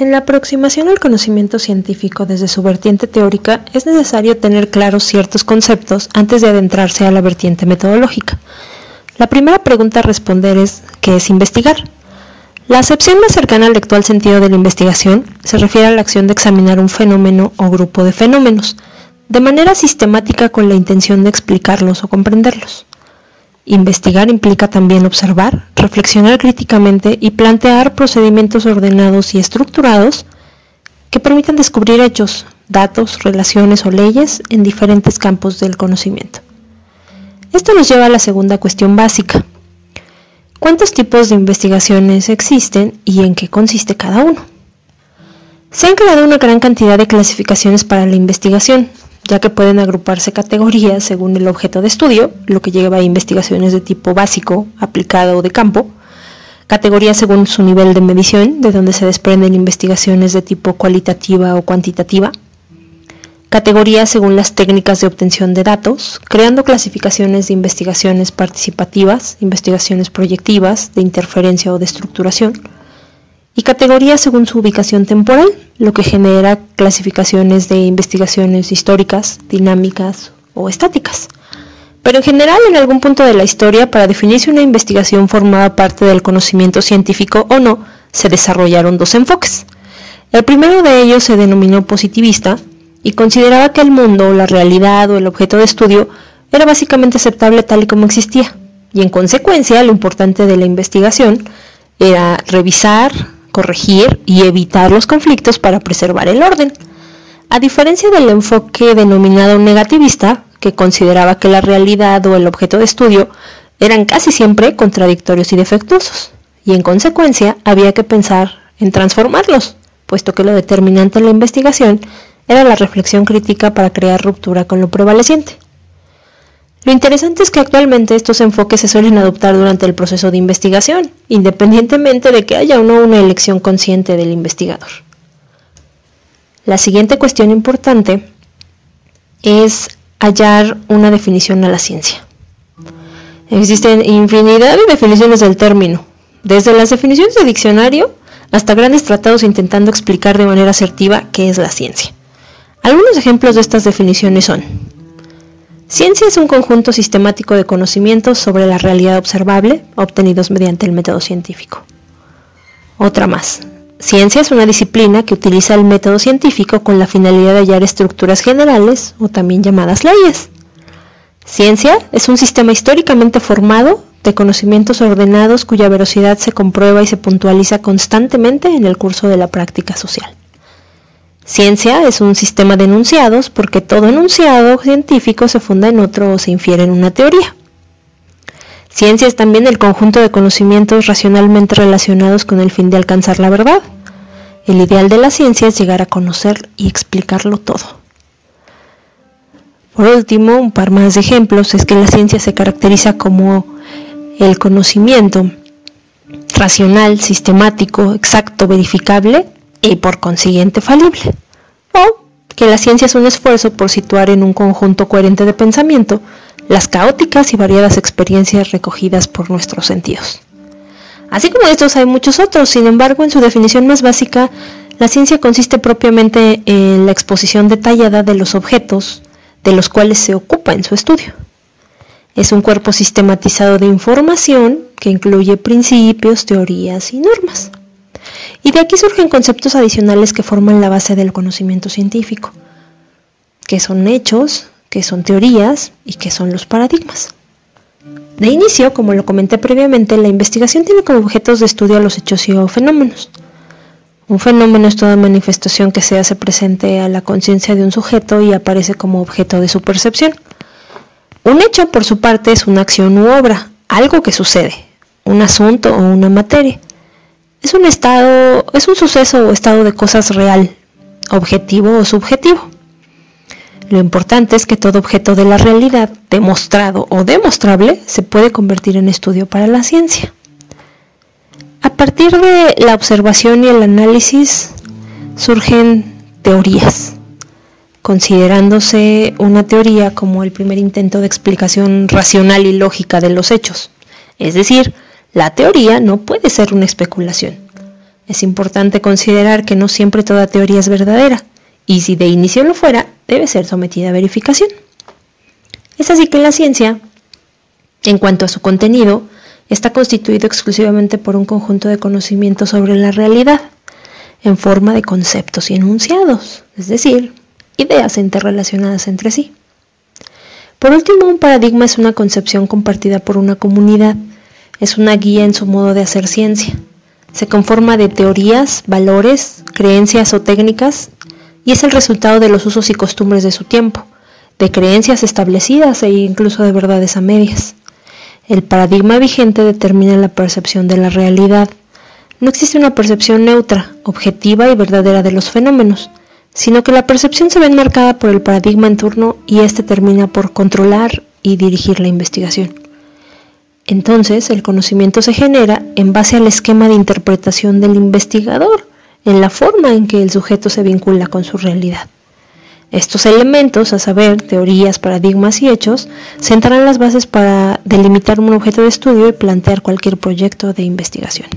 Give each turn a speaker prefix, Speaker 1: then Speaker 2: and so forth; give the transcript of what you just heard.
Speaker 1: En la aproximación al conocimiento científico desde su vertiente teórica es necesario tener claros ciertos conceptos antes de adentrarse a la vertiente metodológica. La primera pregunta a responder es ¿qué es investigar? La acepción más cercana al actual sentido de la investigación se refiere a la acción de examinar un fenómeno o grupo de fenómenos, de manera sistemática con la intención de explicarlos o comprenderlos. Investigar implica también observar, reflexionar críticamente y plantear procedimientos ordenados y estructurados que permitan descubrir hechos, datos, relaciones o leyes en diferentes campos del conocimiento. Esto nos lleva a la segunda cuestión básica. ¿Cuántos tipos de investigaciones existen y en qué consiste cada uno? Se han creado una gran cantidad de clasificaciones para la investigación, ya que pueden agruparse categorías según el objeto de estudio, lo que lleva a investigaciones de tipo básico, aplicado o de campo, categorías según su nivel de medición, de donde se desprenden investigaciones de tipo cualitativa o cuantitativa, categorías según las técnicas de obtención de datos, creando clasificaciones de investigaciones participativas, investigaciones proyectivas, de interferencia o de estructuración, y categorías según su ubicación temporal, lo que genera clasificaciones de investigaciones históricas, dinámicas o estáticas. Pero en general, en algún punto de la historia, para definir si una investigación formaba parte del conocimiento científico o no, se desarrollaron dos enfoques. El primero de ellos se denominó positivista y consideraba que el mundo, la realidad o el objeto de estudio era básicamente aceptable tal y como existía, y en consecuencia lo importante de la investigación era revisar, corregir y evitar los conflictos para preservar el orden. A diferencia del enfoque denominado negativista, que consideraba que la realidad o el objeto de estudio eran casi siempre contradictorios y defectuosos, y en consecuencia había que pensar en transformarlos, puesto que lo determinante en la investigación era la reflexión crítica para crear ruptura con lo prevaleciente. Lo interesante es que actualmente estos enfoques se suelen adoptar durante el proceso de investigación, independientemente de que haya o no una elección consciente del investigador. La siguiente cuestión importante es hallar una definición a la ciencia. Existen infinidad de definiciones del término, desde las definiciones de diccionario hasta grandes tratados intentando explicar de manera asertiva qué es la ciencia. Algunos ejemplos de estas definiciones son: ciencia es un conjunto sistemático de conocimientos sobre la realidad observable obtenidos mediante el método científico. Otra más. Ciencia es una disciplina que utiliza el método científico con la finalidad de hallar estructuras generales o también llamadas leyes. Ciencia es un sistema históricamente formado de conocimientos ordenados cuya veracidad se comprueba y se puntualiza constantemente en el curso de la práctica social. Ciencia es un sistema de enunciados porque todo enunciado científico se funda en otro o se infiere en una teoría. Ciencia es también el conjunto de conocimientos racionalmente relacionados con el fin de alcanzar la verdad. El ideal de la ciencia es llegar a conocer y explicarlo todo. Por último, un par más de ejemplos es que la ciencia se caracteriza como el conocimiento racional, sistemático, exacto, verificable y por consiguiente falible. O que la ciencia es un esfuerzo por situar en un conjunto coherente de pensamiento las caóticas y variadas experiencias recogidas por nuestros sentidos. Así como estos hay muchos otros, sin embargo, en su definición más básica, la ciencia consiste propiamente en la exposición detallada de los objetos de los cuales se ocupa en su estudio. Es un cuerpo sistematizado de información que incluye principios, teorías y normas. Y de aquí surgen conceptos adicionales que forman la base del conocimiento científico, que son hechos, que son teorías y que son los paradigmas. De inicio, como lo comenté previamente, la investigación tiene como objetos de estudio a los hechos y fenómenos. Un fenómeno es toda manifestación que se hace presente a la conciencia de un sujeto y aparece como objeto de su percepción. Un hecho, por su parte, es una acción u obra, algo que sucede, un asunto o una materia. Es un suceso o estado de cosas real, objetivo o subjetivo. Lo importante es que todo objeto de la realidad, demostrado o demostrable, se puede convertir en estudio para la ciencia. A partir de la observación y el análisis surgen teorías, considerándose una teoría como el primer intento de explicación racional y lógica de los hechos. Es decir, la teoría no puede ser una especulación. Es importante considerar que no siempre toda teoría es verdadera, y si de inicio lo fuera, debe ser sometida a verificación. Es así que la ciencia, en cuanto a su contenido, está constituido exclusivamente por un conjunto de conocimientos sobre la realidad, en forma de conceptos y enunciados, es decir, ideas interrelacionadas entre sí. Por último, un paradigma es una concepción compartida por una comunidad, es una guía en su modo de hacer ciencia. Se conforma de teorías, valores, creencias o técnicas y es el resultado de los usos y costumbres de su tiempo, de creencias establecidas e incluso de verdades a medias. El paradigma vigente determina la percepción de la realidad. No existe una percepción neutra, objetiva y verdadera de los fenómenos, sino que la percepción se ve enmarcada por el paradigma en turno y éste termina por controlar y dirigir la investigación. Entonces, el conocimiento se genera en base al esquema de interpretación del investigador, en la forma en que el sujeto se vincula con su realidad. Estos elementos, a saber, teorías, paradigmas y hechos, sentarán las bases para delimitar un objeto de estudio y plantear cualquier proyecto de investigación.